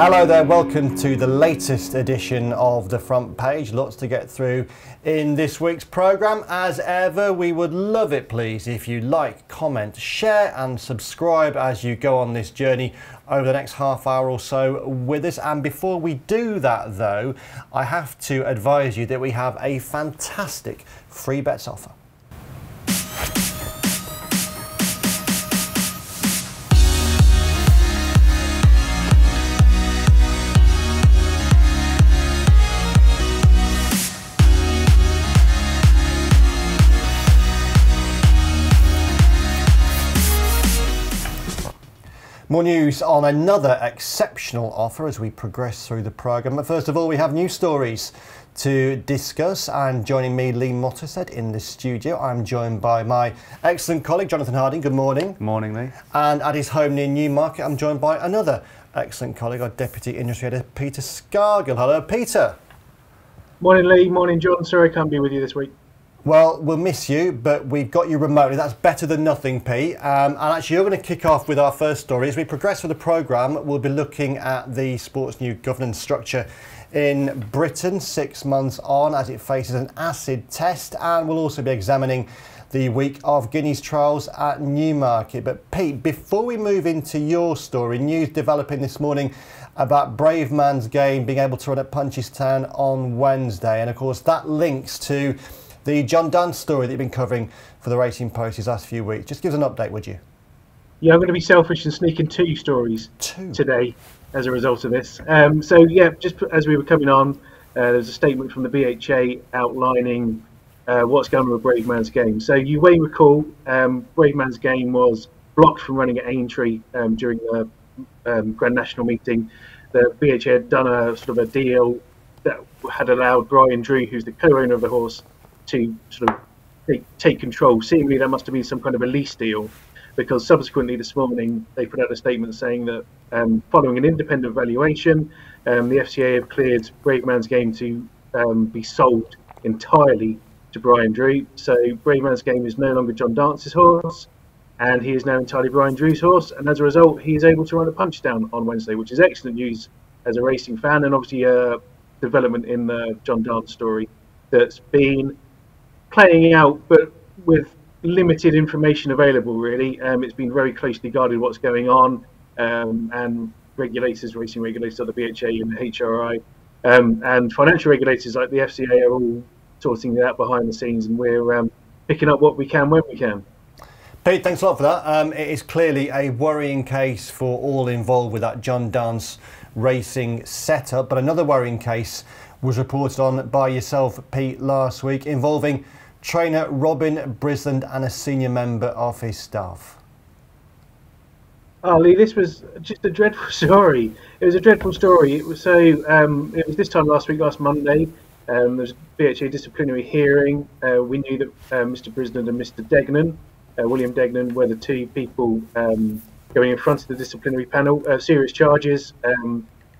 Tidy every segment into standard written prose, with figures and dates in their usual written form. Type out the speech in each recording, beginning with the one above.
Hello there, welcome to the latest edition of The Front Page. Lots to get through in this week's programme. As ever, we would love it, please, if you like, comment, share and subscribe as you go on this journey over the next half hour or so with us. And before we do that, though, I have to advise you that we have a fantastic free bets offer. More news on another exceptional offer as we progress through the programme. But first of all, we have news stories to discuss. And joining me, Lee Mottershead in the studio. I'm joined by my excellent colleague, Jonathan Harding. Good morning. Good morning, Lee. And at his home near Newmarket, I'm joined by another excellent colleague, our Deputy Industry Editor, Peter Scargill. Hello, Peter. Morning, Lee. Morning, John. Sorry I can't be with you this week. Well, we'll miss you, but we've got you remotely. That's better than nothing, Pete. And actually, you're going to kick off with our first story. As we progress through the programme, we'll be looking at the sport's new governance structure in Britain 6 months on as it faces an acid test. And we'll also be examining the week of Guineas trials at Newmarket. But Pete, before we move into your story, news developing this morning about Bravemans's Game being able to run at Punchestown on Wednesday. And of course, that links to the John Dance story that you've been covering for the Racing Post these last few weeks. Just give us an update, would you? Yeah, I'm going to be selfish and sneak in two stories today as a result of this. So, yeah, just as we were coming on, there's a statement from the BHA outlining what's going on with Bravemans's Game. So you may recall Bravemans's Game was blocked from running at Aintree during the Grand National meeting. The BHA had done a sort of a deal that had allowed Brian Drew, who's the co-owner of the horse, to sort of take control. Seemingly there must have been some kind of a lease deal, because subsequently this morning they put out a statement saying that following an independent valuation, the FCA have cleared Bravemans's Game to be sold entirely to Brian Drew. So Bravemans's Game is no longer John Dance's horse, and he is now entirely Brian Drew's horse, and as a result he is able to run a Punchestown on Wednesday, which is excellent news as a racing fan, and obviously a development in the John Dance story that's been playing out, but with limited information available, really. It's been very closely guarded what's going on, and regulators, racing regulators like the BHA and the HRI, and financial regulators like the FCA are all sorting it out behind the scenes, and we're picking up what we can when we can. Pete, thanks a lot for that. It is clearly a worrying case for all involved with that John Dance racing setup, but another worrying case was reported on by yourself, Pete, last week, involving trainer Robyn Brisland and a senior member of his staff. Oh, Lee, this was just a dreadful story. It was a dreadful story. It was it was this time last week, last Monday. There was a BHA disciplinary hearing. We knew that Mr. Brisland and Mr. Degnan, William Degnan, were the two people going in front of the disciplinary panel. Serious charges,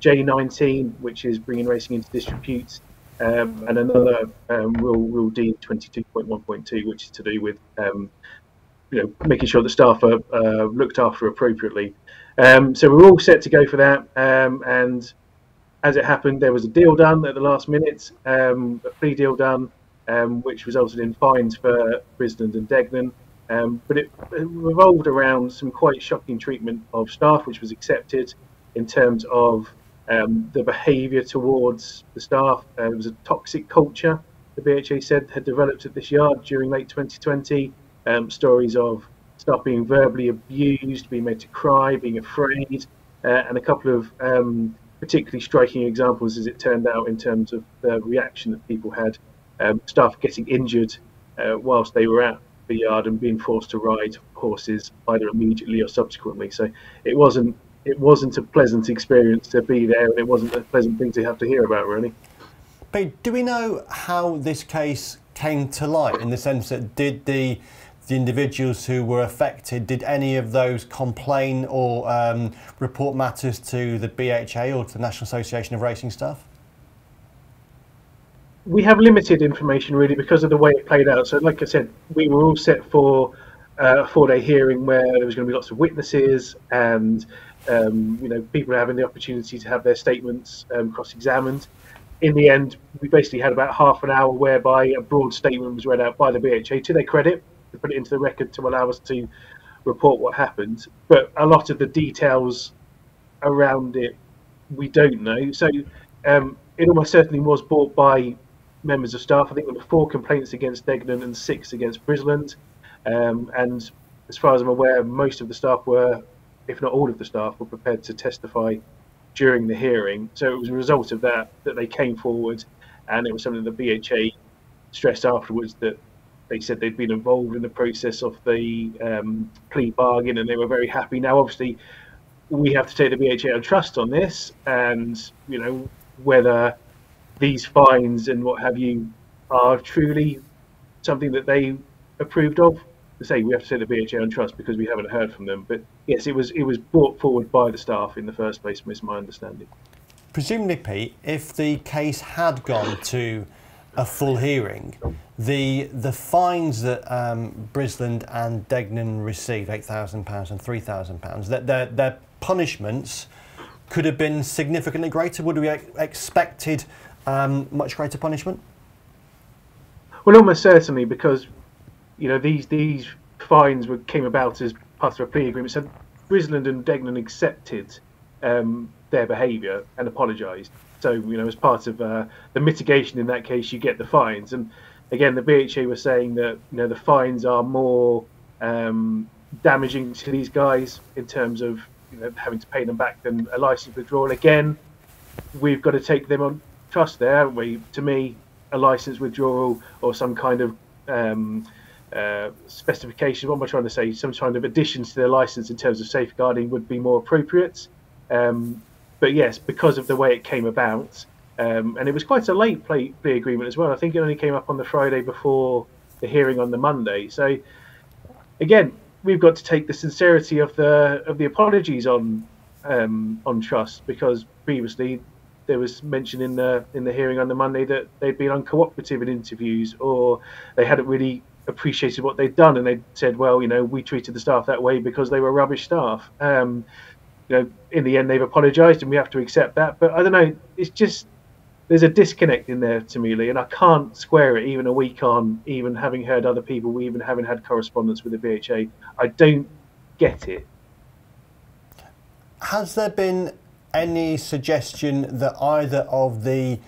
J19, which is bringing racing into disrepute, and another Rule D 22.1.2, which is to do with making sure the staff are looked after appropriately. So we're all set to go for that, and as it happened, there was a deal done at the last minute, a plea deal done, which resulted in fines for Brisland and Degnan, but it revolved around some quite shocking treatment of staff, which was accepted in terms of the behaviour towards the staff. There was a toxic culture, the BHA said, had developed at this yard during late 2020. Stories of staff being verbally abused, being made to cry, being afraid, and a couple of particularly striking examples, as it turned out, in terms of the reaction that people had. Staff getting injured whilst they were at the yard and being forced to ride horses either immediately or subsequently. So it wasn't a pleasant experience to be there, and it wasn't a pleasant thing to have to hear about, really. But do we know how this case came to light, in the sense that did the individuals who were affected, did any of those complain or report matters to the BHA or to the National Association of Racing Staff? We have limited information, really, because of the way it played out. So like I said, we were all set for a 4-day hearing where there was going to be lots of witnesses, and People having the opportunity to have their statements cross-examined. In the end, we basically had about half an hour whereby a broad statement was read out by the BHA to their credit, to put it into the record to allow us to report what happened. But a lot of the details around it, we don't know. So it almost certainly was brought by members of staff. I think there were 4 complaints against Degnan and 6 against Brisland. And as far as I'm aware, most of the staff were, if not all of the staff, were prepared to testify during the hearing. So it was a result of that they came forward, and it was something the BHA stressed afterwards, that they said they'd been involved in the process of the plea bargain, and they were very happy. Now, obviously, we have to take the BHA on trust on this, and whether these fines and what have you are truly something that they approved of. To say, we have to take the BHA on trust because we haven't heard from them. But yes, it was brought forward by the staff in the first place, is my understanding. Presumably, Pete, if the case had gone to a full hearing, the fines that Brisland and Degnan received, £8,000 and £3,000, that their punishments could have been significantly greater. Would we expected much greater punishment? Well, almost certainly, because these fines came about as part of a plea agreement. So Brisland and Degnan accepted their behaviour and apologised. So as part of the mitigation in that case, you get the fines. And again, the BHA was saying that the fines are more damaging to these guys in terms of having to pay them back than a licence withdrawal. Again, we've got to take them on trust there, haven't we? To me, a licence withdrawal or some kind of specification, what am I trying to say, some kind of additions to their licence in terms of safeguarding would be more appropriate. But yes, because of the way it came about, and it was quite a late plea agreement as well. I think it only came up on the Friday before the hearing on the Monday. So again, we've got to take the sincerity of the apologies on trust, because previously there was mention in the hearing on the Monday that they'd been uncooperative in interviews, or they hadn't really appreciated what they'd done, and they said, well, we treated the staff that way because they were rubbish staff. In the end, they've apologised, and we have to accept that. But I don't know, it's just, there's a disconnect in there to me, Lee, and I can't square it even a week on, even having heard other people, even having had correspondence with the BHA. I don't get it. Has there been any suggestion that either of the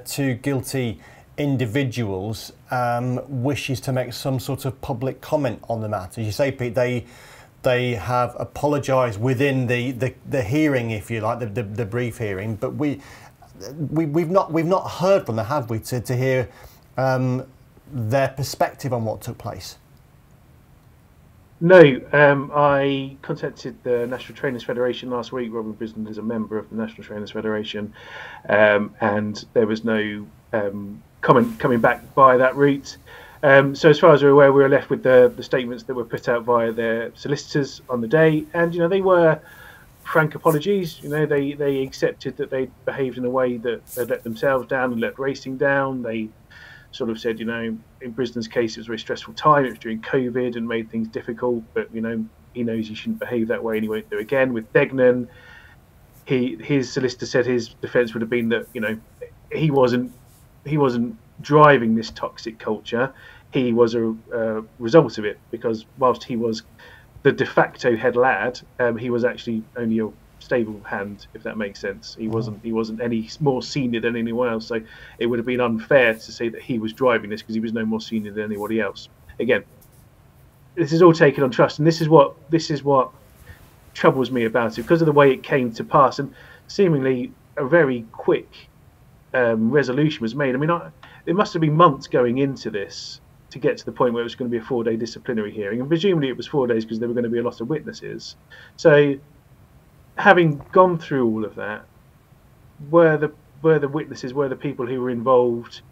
2 guilty individuals wishes to make some sort of public comment on the matter? As you say, Pete, they have apologised within the hearing, if you like, the brief hearing, but we've not heard from them, have we, to hear their perspective on what took place? No, I contacted the National Trainers Federation last week. Robyn Brisland is a member of the National Trainers Federation, and there was no comment coming back by that route. So as far as we're aware, we were left with the statements that were put out via their solicitors on the day, and they were frank apologies. They accepted that they behaved in a way that they'd let themselves down and let racing down. They sort of said, in Brisland's case, it was a very stressful time. It was during COVID and made things difficult, but he knows he shouldn't behave that way and he won't do it again. With Degnan, his solicitor said his defence would have been that he wasn't driving this toxic culture. He was a result of it, because whilst he was the de facto head lad, he was actually only a stable hand, if that makes sense. He wasn't any more senior than anyone else, so it would have been unfair to say that he was driving this, because he was no more senior than anybody else. Again, this is all taken on trust, and this is what troubles me about it, because of the way it came to pass, and seemingly a very quick resolution was made. I mean, it must have been months going into this to get to the point where it was going to be a 4-day disciplinary hearing, and presumably it was 4 days because there were going to be a lot of witnesses. So having gone through all of that, were the witnesses, were the people who were involved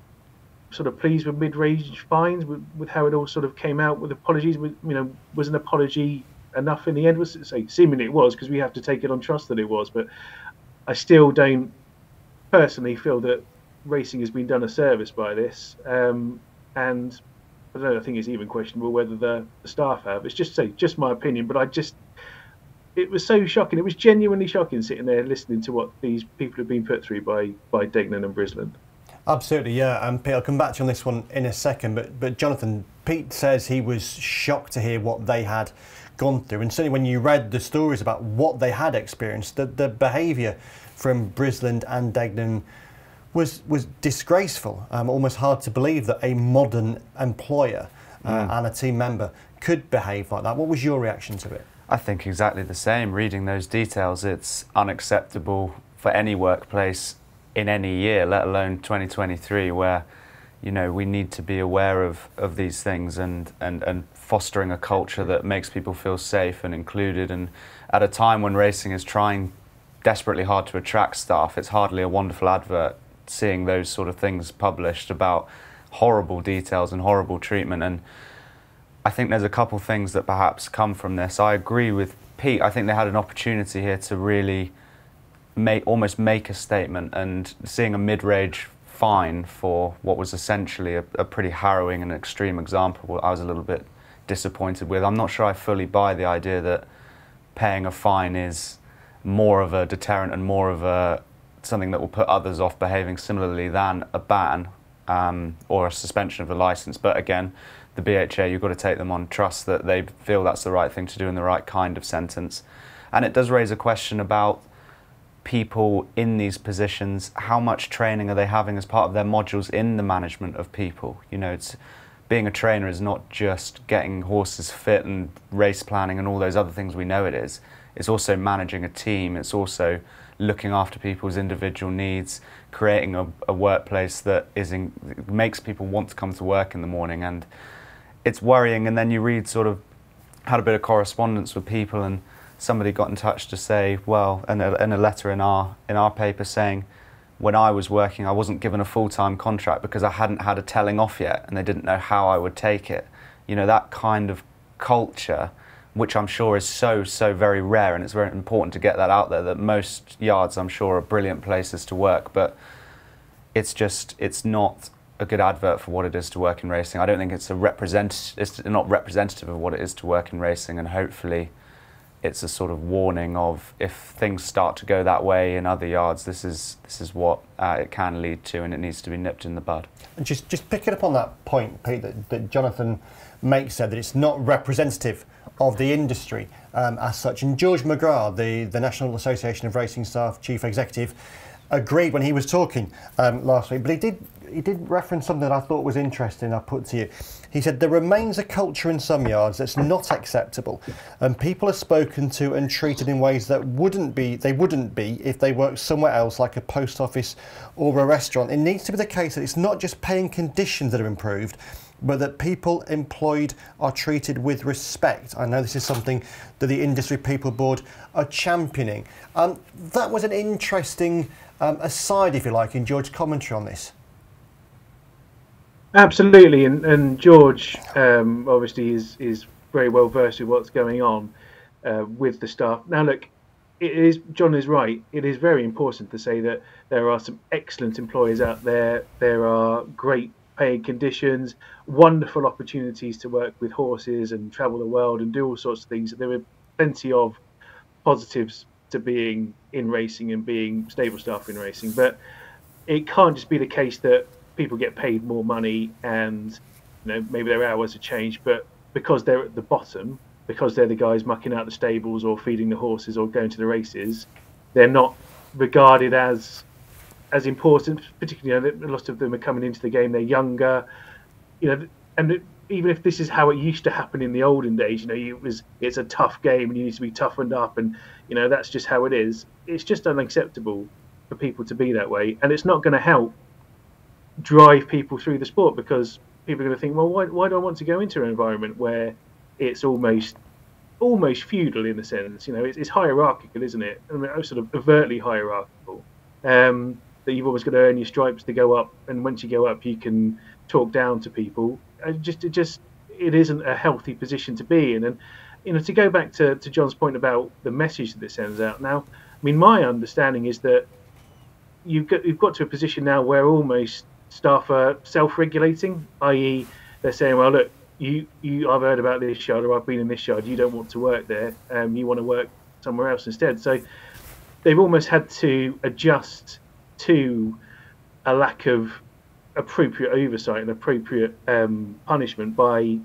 sort of pleased with mid-range fines, with how it all sort of came out, with apologies? Was an apology enough in the end? Seemingly it was, because we have to take it on trust that it was, but I still don't personally feel that racing has been done a service by this, and I don't know, I think it's even questionable whether the staff have. It's just my opinion, but it was so shocking. It was genuinely shocking sitting there listening to what these people have been put through by Degnan and Brisland. Absolutely, yeah. And Pete, I'll come back to you on this one in a second. But Jonathan, Pete says he was shocked to hear what they had gone through, and certainly when you read the stories about what they had experienced, the behaviour from Brisland and Degnan was disgraceful. Almost hard to believe that a modern employer and a team member could behave like that. What was your reaction to it? I think exactly the same. Reading those details, it's unacceptable for any workplace in any year, let alone 2023, where, you know, we need to be aware of these things and fostering a culture that makes people feel safe and included. And at a time when racing is trying desperately hard to attract staff, it's hardly a wonderful advert seeing those sort of things published about horrible details and horrible treatment. And I think there's a couple things that perhaps come from this. I agree with Pete. I think they had an opportunity here to really almost make a statement, and seeing a mid-range fine for what was essentially a pretty harrowing and extreme example, I was a little bit disappointed with. I'm not sure I fully buy the idea that paying a fine is more of a deterrent and more of something that will put others off behaving similarly than a ban or a suspension of the licence. But again, the BHA, you've got to take them on trust that they feel that's the right thing to do and the right kind of sentence. And it does raise a question about people in these positions. How much training are they having as part of their modules in the management of people? You know, being a trainer is not just getting horses fit and race planning and all those other things we know it is. It's also managing a team. It's also looking after people's individual needs, creating a workplace that makes people want to come to work in the morning. And it's worrying. And then you read had a bit of correspondence with people, and somebody got in touch to say, well, in a letter in our paper saying, when I was working, I wasn't given a full-time contract because I hadn't had a telling off yet, and they didn't know how I would take it. You know, that kind of culture, which I'm sure is so very rare, and it's very important to get that out there, that most yards, I'm sure, are brilliant places to work, but it's not a good advert for what it is to work in racing. I don't think it's not representative of what it is to work in racing, and hopefully it's a sort of warning of, if things start to go that way in other yards, this is what it can lead to, and it needs to be nipped in the bud. And just picking up on that point, Pete, that Jonathan makes, said that it's not representative of the industry as such. And George McGrath, the National Association of Racing Staff Chief Executive, agreed when he was talking last week, but he did reference something that I thought was interesting. I'll put to you. He said there remains a culture in some yards that's not acceptable, and people are spoken to and treated in ways that wouldn't be if they worked somewhere else, like a post office or a restaurant. It needs to be the case that it's not just paying conditions that are improved, but that people employed are treated with respect. I know this is something that the Industry People Board are championing. That was an interesting aside, if you like, in George's commentary on this. Absolutely, and George obviously is very well versed with what's going on with the staff. Now, look, John is right. It is very important to say that there are some excellent employers out there. There are great paying conditions, wonderful opportunities to work with horses and travel the world and do all sorts of things. There are plenty of positives to being in racing and being stable staff in racing, but it can't just be the case that people get paid more money and maybe their hours are changed, but because they're at the bottom, because they're the guys mucking out the stables or feeding the horses or going to the races, they're not regarded as important. Particularly, a lot of them are coming into the game, they're younger, and even if this is how it used to happen in the olden days, it's a tough game and you need to be toughened up, and that's just how it is. It's just unacceptable for people to be that way, and it's not going to help drive people through the sport, because people are going to think, well, why do I want to go into an environment where it's almost feudal in a sense? It's hierarchical, isn't it? I mean, sort of overtly hierarchical. That you've always got to earn your stripes to go up, and once you go up, you can talk down to people. It isn't a healthy position to be in. And to go back to John's point about the message that it sends out. Now, I mean, my understanding is that you've got to a position now where almost staff are self-regulating, i.e. they're saying, well, look, I've heard about this yard, or I've been in this yard, you don't want to work there, you want to work somewhere else instead. So they've almost had to adjust to a lack of appropriate oversight and appropriate punishment by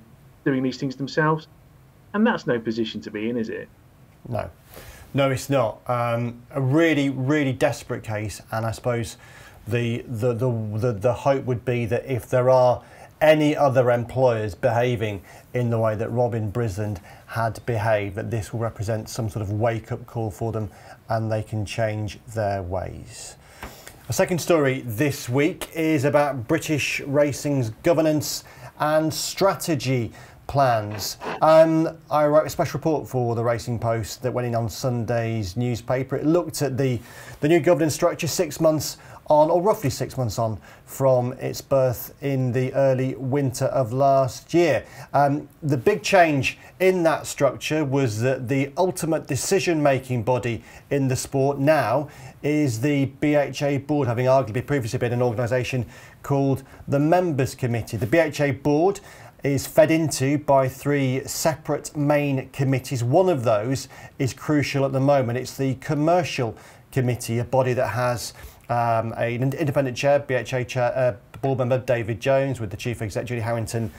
doing these things themselves. And that's no position to be in, is it? No. No, it's not. A really, really desperate case, and I suppose the hope would be that if there are any other employers behaving in the way that Robyn Brisland had behaved, that this will represent some sort of wake-up call for them and they can change their ways. A second story this week is about British racing's governance and strategy plans. I wrote a special report for the Racing Post that went in on Sunday's newspaper. It looked at the new governance structure 6 months on, or roughly 6 months on, from its birth in the early winter of last year. The big change in that structure was that the ultimate decision-making body in the sport now is the BHA board, having arguably previously been an organisation called the Members Committee. The BHA board is fed into by 3 separate main committees. One of those is crucial at the moment. It's the Commercial Committee, a body that has an independent chair, BHA chair, board member David Jones, with the Chief Exec Julie Harrington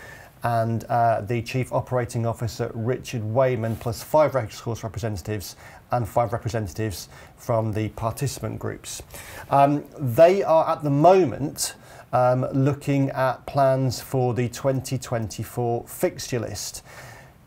and the Chief Operating Officer Richard Wayman, plus 5 racecourse representatives and 5 representatives from the participant groups. They are at the moment looking at plans for the 2024 fixture list.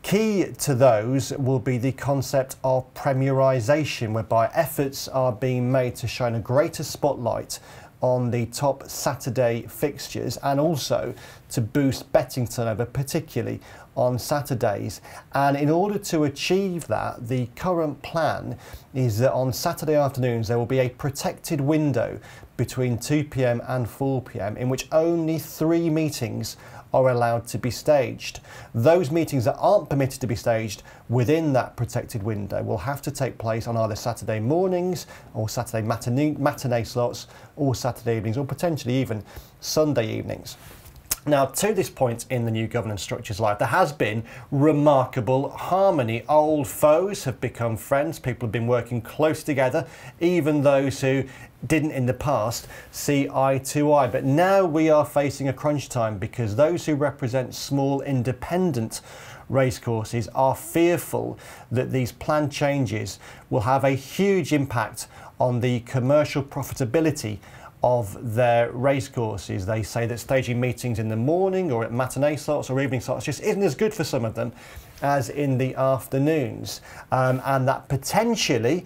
Key to those will be the concept of premierisation, whereby efforts are being made to shine a greater spotlight on the top Saturday fixtures and also to boost betting turnover, particularly on Saturdays. And in order to achieve that, the current plan is that on Saturday afternoons there will be a protected window between 2 p.m. and 4 p.m. in which only 3 meetings are allowed to be staged. Those meetings that aren't permitted to be staged within that protected window will have to take place on either Saturday mornings or Saturday matinee slots or Saturday evenings, or potentially even Sunday evenings. Now, to this point in the new governance structure's life, there has been remarkable harmony. Old foes have become friends. People have been working close together, even those who didn't in the past see eye to eye. But now we are facing a crunch time because those who represent small independent racecourses are fearful that these planned changes will have a huge impact on the commercial profitability of their racecourses. They say that staging meetings in the morning or at matinee slots or evening slots just isn't as good for some of them as in the afternoons, and that potentially,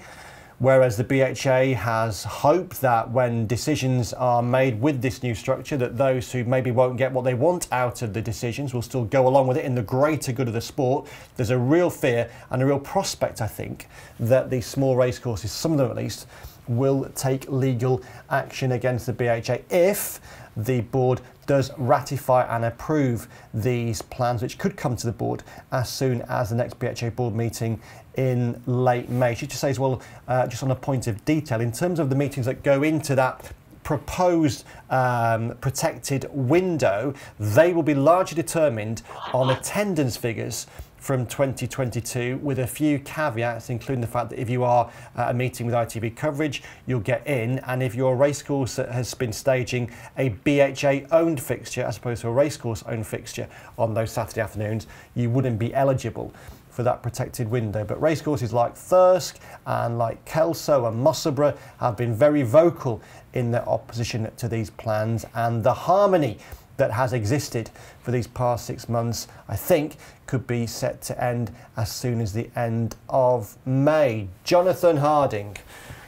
whereas the BHA has hope that when decisions are made with this new structure, that those who maybe won't get what they want out of the decisions will still go along with it in the greater good of the sport. There's a real fear and a real prospect, I think, that these small racecourses, some of them at least, will take legal action against the BHA if the board does ratify and approve these plans, which could come to the board as soon as the next BHA board meeting in late May. She just says, well, just on a point of detail, in terms of the meetings that go into that proposed protected window, they will be largely determined on attendance figures from 2022, with a few caveats, including the fact that if you are at a meeting with ITV coverage, you'll get in, and if you're a racecourse that has been staging a BHA-owned fixture as opposed to a racecourse-owned fixture on those Saturday afternoons, you wouldn't be eligible for that protected window. But racecourses like Thirsk and like Kelso and Musselburgh have been very vocal in their opposition to these plans, and the harmony that has existed for these past 6 months, I think, could be set to end as soon as the end of May. Jonathan Harding,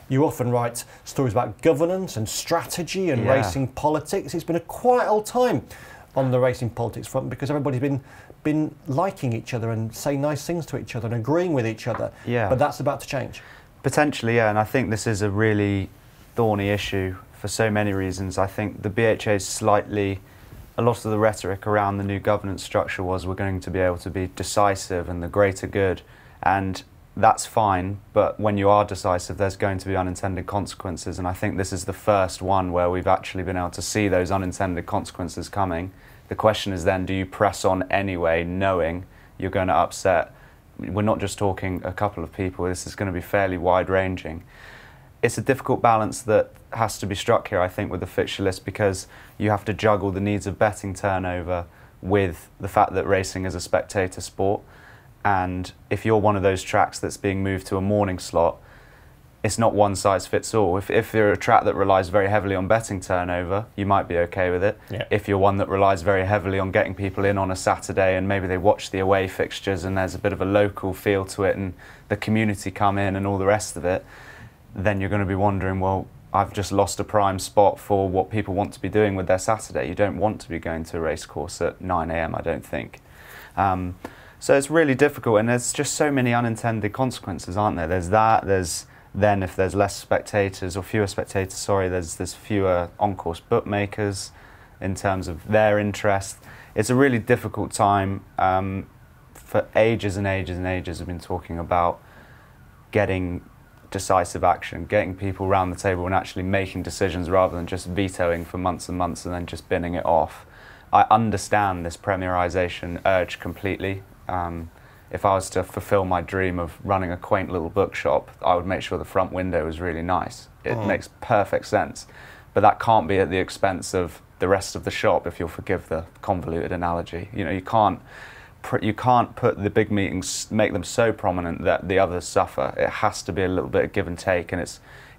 you often write stories about governance and strategy and racing politics. It's been a quiet old time on the racing politics front because everybody's been liking each other and saying nice things to each other and agreeing with each other. Yeah. But that's about to change. Potentially, yeah, and I think this is a really thorny issue for so many reasons. I think the BHA is slightly... A lot of the rhetoric around the new governance structure was we're going to be able to be decisive and the greater good, and that's fine, but when you are decisive there's going to be unintended consequences, and I think this is the first one where we've actually been able to see those unintended consequences coming. The question is then, do you press on anyway knowing you're going to upset we're not just talking a couple of people, this is going to be fairly wide-ranging. It's a difficult balance that has to be struck here, I think, with the fixture list, because you have to juggle the needs of betting turnover with the fact that racing is a spectator sport. And if you're one of those tracks that's being moved to a morning slot, it's not one size fits all. If you're a track that relies very heavily on betting turnover, you might be okay with it. Yeah. If you're one that relies very heavily on getting people in on a Saturday and maybe they watch the away fixtures and there's a bit of a local feel to it and the community come in and all the rest of it, then you're going to be wondering, well, I've just lost a prime spot for what people want to be doing with their Saturday. You don't want to be going to a race course at 9 AM, I don't think. So it's really difficult, and there's just so many unintended consequences, aren't there? There's that, there's then if there's less spectators, or fewer spectators, sorry, there's fewer on-course bookmakers in terms of their interest. It's a really difficult time. For ages and ages and ages we've been talking about getting decisive action, getting people around the table and actually making decisions rather than just vetoing for months and months and then just binning it off. I understand this premierisation urge completely. If I was to fulfil my dream of running a quaint little bookshop, I would make sure the front window was really nice. It makes perfect sense. But that can't be at the expense of the rest of the shop, if you'll forgive the convoluted analogy. You know, you can't put the big meetings, make them so prominent that the others suffer. It has to be a little bit of give and take, and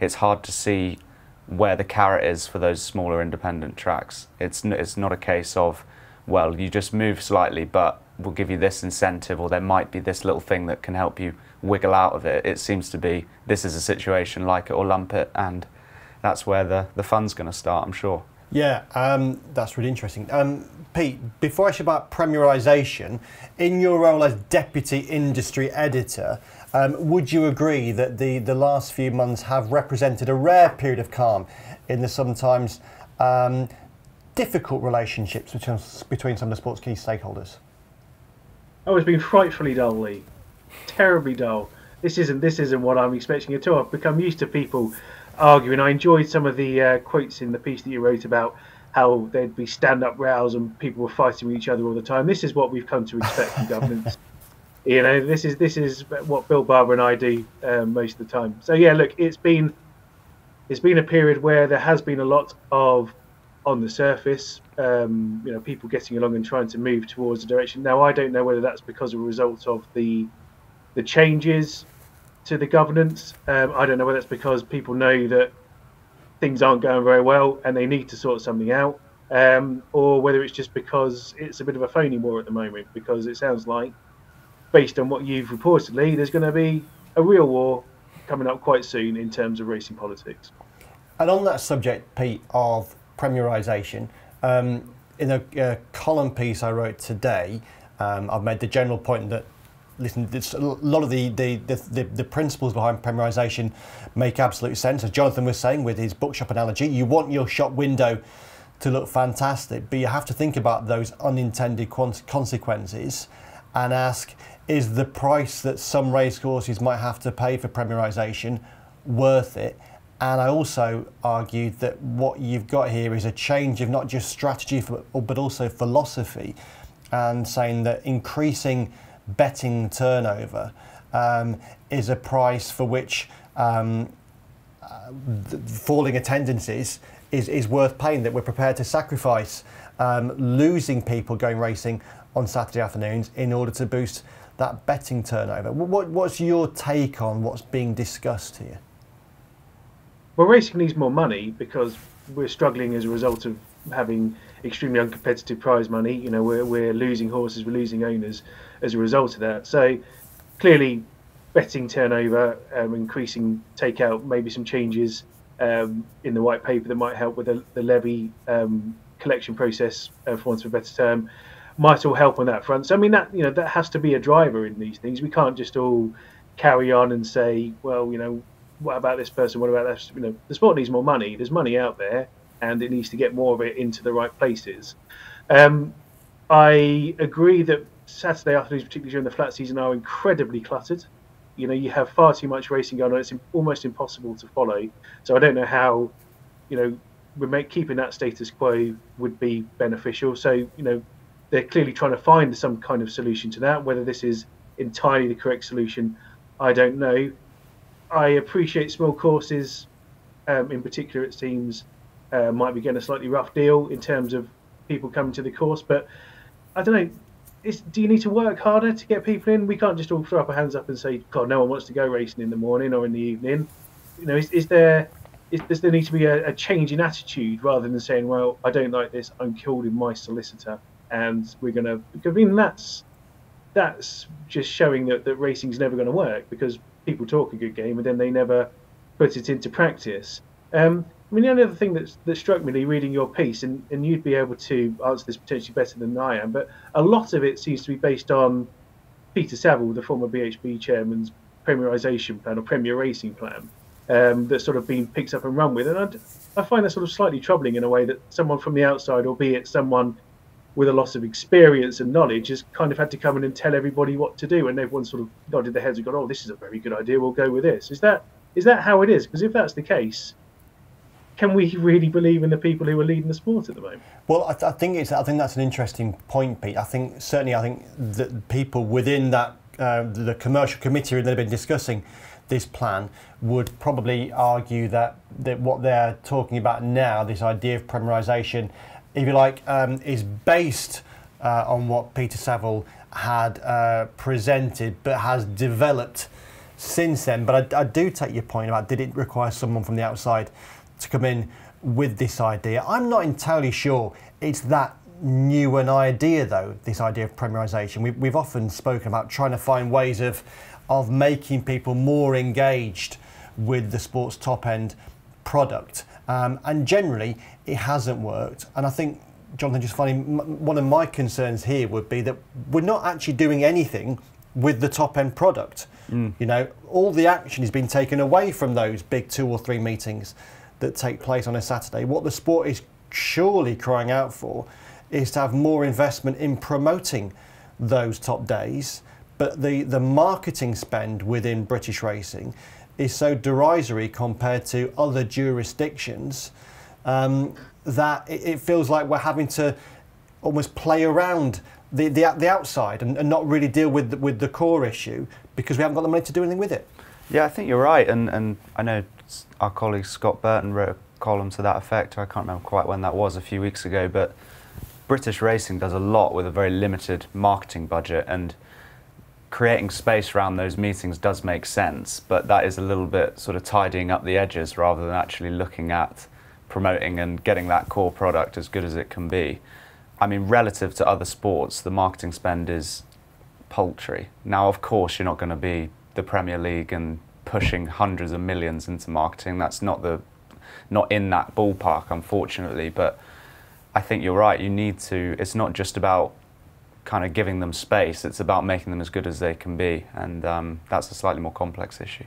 it's hard to see where the carrot is for those smaller independent tracks. It's not a case of, well, you just move slightly, but we'll give you this incentive, or there might be this little thing that can help you wiggle out of it. It seems to be, this is a situation, like it or lump it, and that's where the fun's going to start, I'm sure. Yeah, that's really interesting. Pete, before I ask you about premierisation, in your role as Deputy Industry Editor, would you agree that the last few months have represented a rare period of calm in the sometimes difficult relationships between some of the sport's key stakeholders? Oh, it's been frightfully dull, Lee. Terribly dull. This isn't what I'm expecting at all. I've become used to people arguing. I enjoyed some of the quotes in the piece that you wrote about how there'd be stand-up rows and people were fighting with each other all the time. This is what we've come to expect from governments. You know, this is what Bill Barber and I do most of the time. So yeah, look, it's been a period where there has been a lot of, on the surface, you know, people getting along and trying to move towards a direction. Now, I don't know whether that's because of a result of the changes to the governance. I don't know whether it's because people know that things aren't going very well and they need to sort something out, or whether it's just because it's a bit of a phony war at the moment, because it sounds like, based on what you've reported, Lee, there's going to be a real war coming up quite soon in terms of racing politics. And on that subject, Pete, of premierisation, in a column piece I wrote today, I've made the general point that, listen, a lot of the principles behind premierisation make absolute sense. As Jonathan was saying with his bookshop analogy, you want your shop window to look fantastic, but you have to think about those unintended consequences and ask, is the price that some racecourses might have to pay for premierisation worth it? And I also argued that what you've got here is a change of not just strategy, but also philosophy, and saying that increasing betting turnover is a price for which falling attendances is worth paying, that we're prepared to sacrifice losing people going racing on Saturday afternoons in order to boost that betting turnover. What's your take on what's being discussed here? Well, racing needs more money because we're struggling as a result of having extremely uncompetitive prize money. You know, we're losing horses, we're losing owners as a result of that. So clearly, betting turnover, increasing takeout, maybe some changes in the white paper that might help with the levy collection process, for want of a better term, might all help on that front. So I mean, that has to be a driver in these things. We can't just all carry on and say, well, you know, what about this person? What about that? You know, the sport needs more money. There's money out there, and it needs to get more of it into the right places. I agree that Saturday afternoons, particularly during the flat season, are incredibly cluttered. You know, you have far too much racing going on. It's almost impossible to follow. So I don't know how, you know, keeping that status quo would be beneficial. So, you know, they're clearly trying to find some kind of solution to that, whether this is entirely the correct solution, I don't know. I appreciate small courses, in particular, it seems, might be getting a slightly rough deal in terms of people coming to the course, but I don't know. Do you need to work harder to get people in? We can't just all throw up our hands up and say, God, no one wants to go racing in the morning or in the evening. You know, does there need to be a change in attitude rather than saying, well, I don't like this, I'm calling my solicitor and we're going to, because I mean, that's just showing that racing's never going to work, because people talk a good game and then they never put it into practice. I mean, the only other thing that struck me, Lee, reading your piece, and you'd be able to answer this potentially better than I am, but a lot of it seems to be based on Peter Saville, the former BHB chairman's premierisation plan or Premier Racing plan, that's sort of been picked up and run with. And I find that sort of slightly troubling in a way, that someone from the outside, albeit someone with a loss of experience and knowledge, has kind of had to come in and tell everybody what to do, and everyone sort of nodded their heads and gone, oh, this is a very good idea, we'll go with this. Is that how it is? Because if that's the case, can we really believe in the people who are leading the sport at the moment? Well, I think that's an interesting point, Pete. I think that people within that the commercial committee that have been discussing this plan would probably argue that what they're talking about now, this idea of premierisation, if you like, is based on what Peter Saville had presented, but has developed since then. But I do take your point about, did it require someone from the outside to come in with this idea? I'm not entirely sure it's that new an idea, though, this idea of premierisation. We've often spoken about trying to find ways of making people more engaged with the sport's top-end product. And generally, it hasn't worked. And I think, Jonathan, just finding one of my concerns here would be that we're not actually doing anything with the top-end product. You know, all the action has been taken away from those big 2 or 3 meetings that take place on a Saturday. What the sport is surely crying out for is to have more investment in promoting those top days, but the marketing spend within British racing is so derisory compared to other jurisdictions that it feels like we're having to almost play around the outside and not really deal with the core issue, because we haven't got the money to do anything with it. Yeah, I think you're right, and I know our colleague Scott Burton wrote a column to that effect. I can't remember quite when that was, a few weeks ago, but British racing does a lot with a very limited marketing budget, and creating space around those meetings does make sense, but that is a little bit sort of tidying up the edges rather than actually looking at promoting and getting that core product as good as it can be. I mean, relative to other sports, the marketing spend is paltry. Now, of course, you're not going to be the Premier League and pushing hundreds of millions into marketing. That's not in that ballpark, unfortunately, but I think you're right. You need to, it's not just about kind of giving them space, it's about making them as good as they can be, and that's a slightly more complex issue.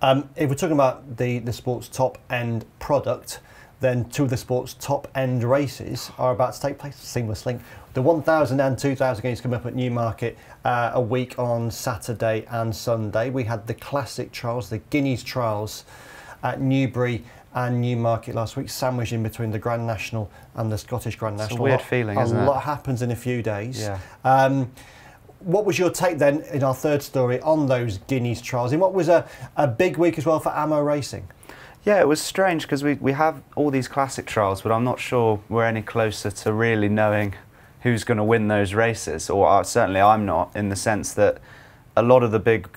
If we're talking about the sport's top end product, then 2 of the sport's top end races are about to take place. Seamless link. The 1000 and 2000 games come up at Newmarket a week on Saturday and Sunday. We had the Classic Trials, the Guineas Trials at Newbury and Newmarket last week, sandwiched in between the Grand National and the Scottish Grand National. It's a weird feeling, isn't it? A lot happens in a few days. Yeah. What was your take then, in our third story, on those Guineas Trials? And what was a big week as well for Amo Racing? Yeah, it was strange because we have all these classic trials, but I'm not sure we're any closer to really knowing who's going to win those races, or certainly I'm not, in the sense that a lot of the big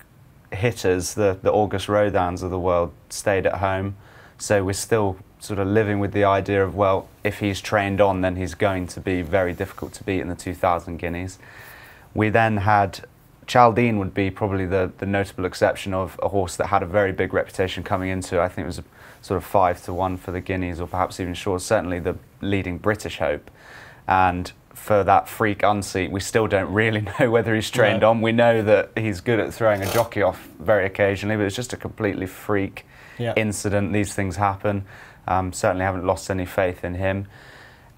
hitters, the August Rodins of the world, stayed at home. So we're still sort of living with the idea of, well, if he's trained on, then he's going to be very difficult to beat in the 2000 Guineas. We then had Chaldine would be probably the notable exception of a horse that had a very big reputation coming into it. I think it was sort of 5-1 for the Guineas, or perhaps even short, certainly the leading British hope. And for that freak unseat, we still don't really know whether he's trained on. We know that he's good at throwing a jockey off very occasionally, but it's just a completely freak incident. These things happen. Certainly haven't lost any faith in him.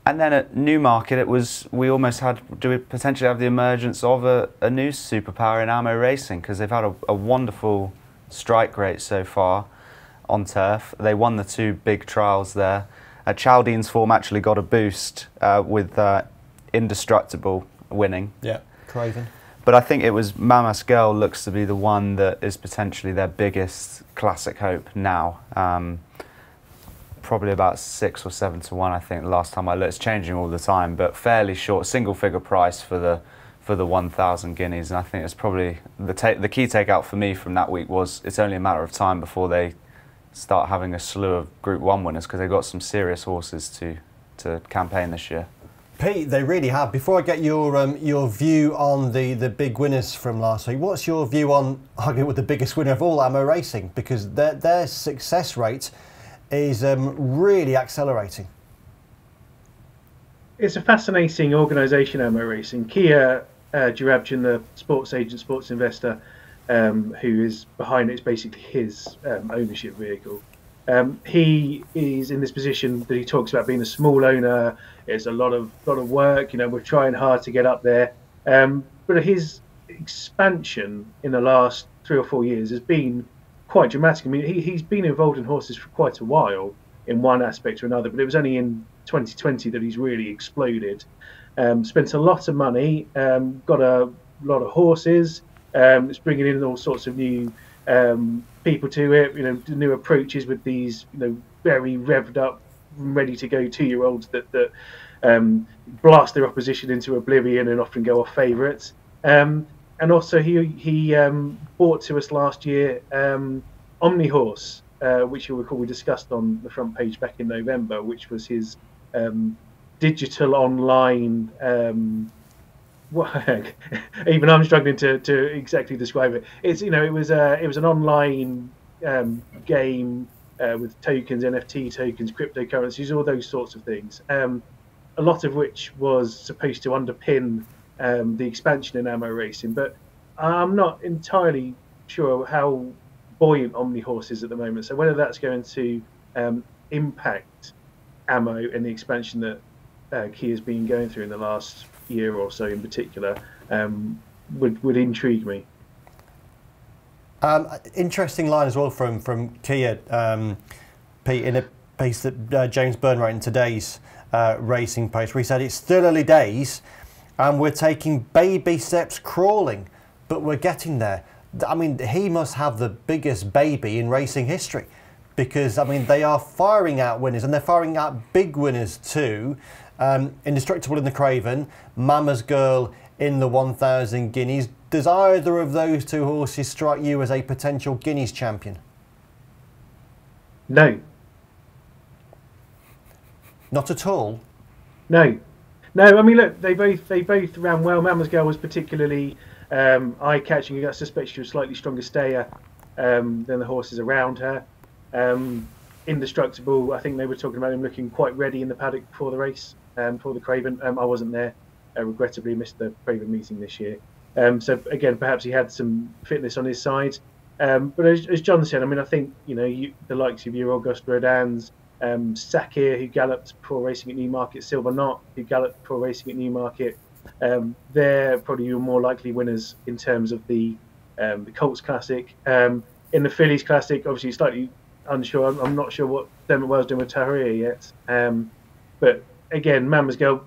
And then at Newmarket, we almost had, do we potentially have the emergence of a new superpower in Amo Racing, because they've had a wonderful strike rate so far on turf. They won the 2 big trials there. Chaldine's form actually got a boost with Indestructible winning. Yeah, Craven. But I think it was Mama's Girl looks to be the one that is potentially their biggest classic hope now. Probably about 6 or 7 to 1, I think. Last time I looked, it's changing all the time, but fairly short, single-figure price for the 1,000 guineas. And I think it's probably the key takeout for me from that week was it's only a matter of time before they start having a slew of Group 1 winners, because they've got some serious horses to campaign this year. Pete, they really have. Before I get your view on the big winners from last week, what's your view on arguing with the biggest winner of all, Amo Racing? Because their success rate is really accelerating. It's a fascinating organisation, Amo Racing. Kia Joorabchian, the sports agent, sports investor, who is behind it, is basically his ownership vehicle. He is in this position that he talks about being a small owner. It's a lot of work. You know, we're trying hard to get up there. But his expansion in the last 3 or 4 years has been quite dramatic. I mean, he's been involved in horses for quite a while in one aspect or another, but it was only in 2020 that he's really exploded. Spent a lot of money, got a lot of horses. It's bringing in all sorts of new people to it, you know, new approaches with these, you know, very revved up, ready to go 2-year-olds that blast their opposition into oblivion and often go off favourites. And also he bought to us last year Omni Horse, which you'll recall we discussed on the front page back in November, which was his digital online. Even I'm struggling to exactly describe it. It's, you know, it was an online game with tokens, NFT tokens, cryptocurrencies, all those sorts of things. A lot of which was supposed to underpin the expansion in Amo Racing, but I'm not entirely sure how buoyant Omni Horse is at the moment. So whether that's going to impact Amo and the expansion that Kia's been going through in the last year or so in particular would intrigue me. Interesting line as well from Kia, Pete, in a piece that James Byrne wrote in today's Racing Post, where he said it's still early days and we're taking baby steps crawling, but we're getting there. I mean, he must have the biggest baby in racing history, because I mean they are firing out winners, and they're firing out big winners too. Indestructible in the Craven, Mama's Girl in the 1,000 guineas. Does either of those two horses strike you as a potential Guineas champion? No. Not at all? No. I mean, look, they both ran well. Mama's Girl was particularly eye-catching. I suspect she was a slightly stronger stayer than the horses around her. Indestructible, I think they were talking about him looking quite ready in the paddock before the race, for the Craven. I wasn't there. I regrettably missed the Craven meeting this year. So again, perhaps he had some fitness on his side. But as John said, I mean, I think, you know, the likes of your Auguste Rodin's, Sakir, who galloped before racing at Newmarket, Silver Knot, who galloped before racing at Newmarket, they're probably your more likely winners in terms of the Colts Classic. In the Fillies Classic, obviously slightly unsure. I'm not sure what Dermot Well's doing with Tahrir yet. But again, Mama's Girl,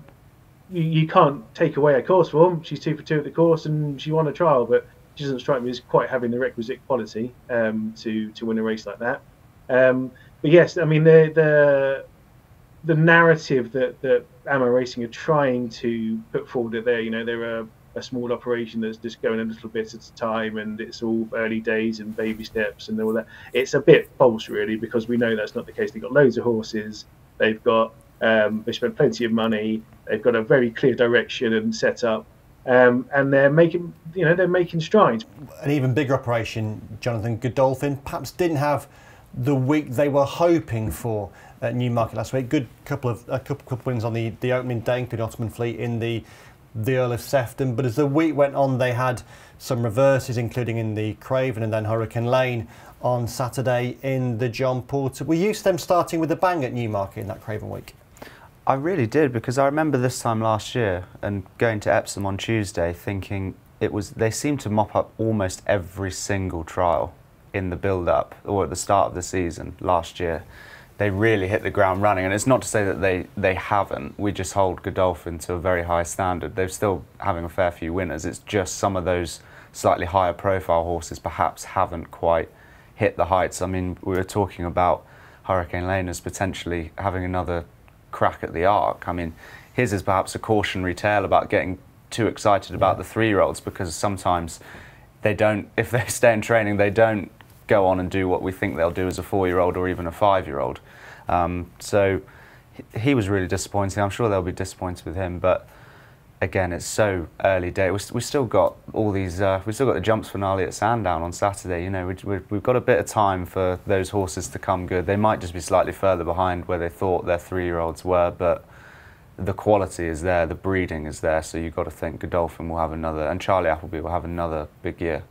you can't take away her course form. She's 2 for 2 at the course, and she won a trial, but she doesn't strike me as quite having the requisite quality to win a race like that. But yes, I mean the narrative that Amo Racing are trying to put forward, that they're a small operation that's just going a little bit at a time, and it's all early days and baby steps and all that. It's a bit false, really, because we know that's not the case. They've got loads of horses. They've got they spent plenty of money. They've got a very clear direction and setup, and they're making strides. An even bigger operation, Jonathan, Godolphin, perhaps didn't have the week they were hoping for at Newmarket last week. Good couple of wins on the opening day, including Ottoman Fleet in the Earl of Sefton. But as the week went on, they had some reverses, including in the Craven and then Hurricane Lane on Saturday in the John Porter. We used them starting with a bang at Newmarket in that Craven week. I really did, because I remember this time last year and going to Epsom on Tuesday thinking they seemed to mop up almost every single trial in the build-up or at the start of the season last year. they really hit the ground running. And it's not to say that they haven't. We just hold Godolphin to a very high standard. They're still having a fair few winners. It's just some of those slightly higher profile horses perhaps haven't quite hit the heights. I mean, we were talking about Hurricane Lane as potentially having another crack at the Arc. I mean, his is perhaps a cautionary tale about getting too excited about the 3-year-olds, because sometimes they don't, if they stay in training, they don't go on and do what we think they'll do as a 4-year-old or even a 5-year-old. So he was really disappointing. I'm sure they'll be disappointed with him, but again, it's so early day. We've still got all these. We've still got the jumps finale at Sandown on Saturday. You know, we've got a bit of time for those horses to come good. They might just be slightly further behind where they thought their 3-year-olds were, but the quality is there, the breeding is there. So you've got to think Godolphin will have another, and Charlie Appleby will have another big year.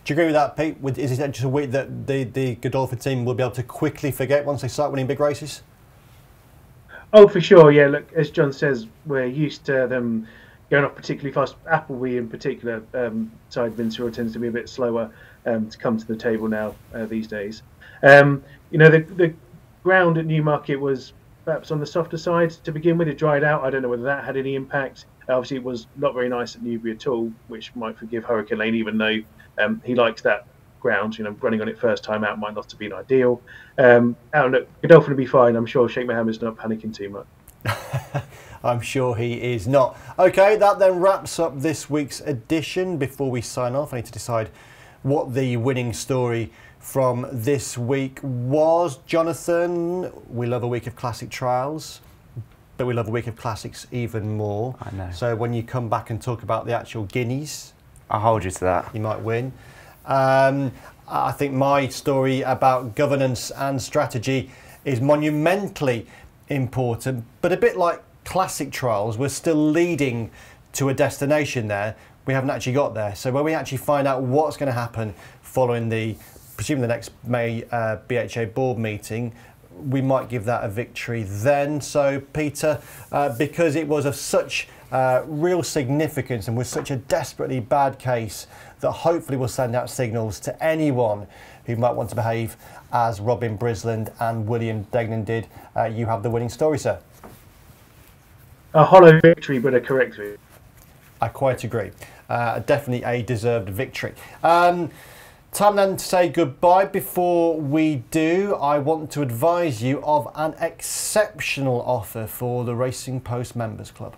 Do you agree with that, Pete? Is it just a week that the Godolphin team will be able to quickly forget once they start winning big races? Oh, for sure. Yeah. Look, as John says, we're used to them going off particularly fast. Appleby in particular, side Vinsura tends to be a bit slower to come to the table now these days. You know, the ground at Newmarket was perhaps on the softer side to begin with. It dried out. I don't know whether that had any impact. Obviously, it was not very nice at Newbury at all, which might forgive Hurricane Lane, even though he likes that ground. You know, running on it first time out might not have been ideal. Look, Godolphin will be fine. I'm sure Sheikh Mohammed's not panicking too much. I'm sure he is not. Okay, that then wraps up this week's edition. Before we sign off, I need to decide what the winning story from this week was. Jonathan, we love a week of classic trials, but we love a week of classics even more. I know. So when you come back and talk about the actual guineas, I'll hold you to that. You might win. I think my story about governance and strategy is monumentally important, but a bit like classic trials, we're still leading to a destination there. We haven't actually got there. So when we actually find out what's going to happen following presumably the next May BHA board meeting, we might give that a victory then. So Peter, because it was of such real significance and was such a desperately bad case, that hopefully will send out signals to anyone who might want to behave as Robyn Brisland and William Degnan did. You have the winning story, sir. A hollow victory, but a correct victory. I quite agree. Definitely a deserved victory. Time then to say goodbye. Before we do, I want to advise you of an exceptional offer for the Racing Post Members Club.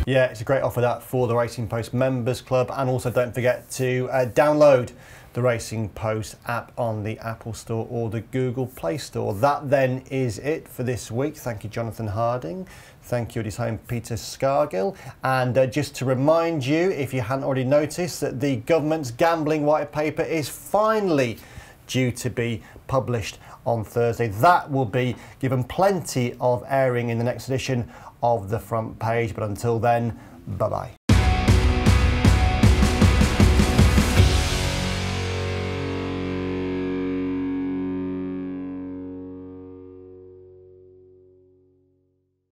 Yeah, it's a great offer that for the Racing Post Members Club, and also don't forget to download the Racing Post app on the Apple Store or the Google Play Store. That then is it for this week. Thank you, Jonathan Harding. Thank you at his home, Peter Scargill. And just to remind you, if you hadn't already noticed, that the government's gambling white paper is finally due to be published on Thursday. That will be given plenty of airing in the next edition of the Front Page. But until then, bye-bye.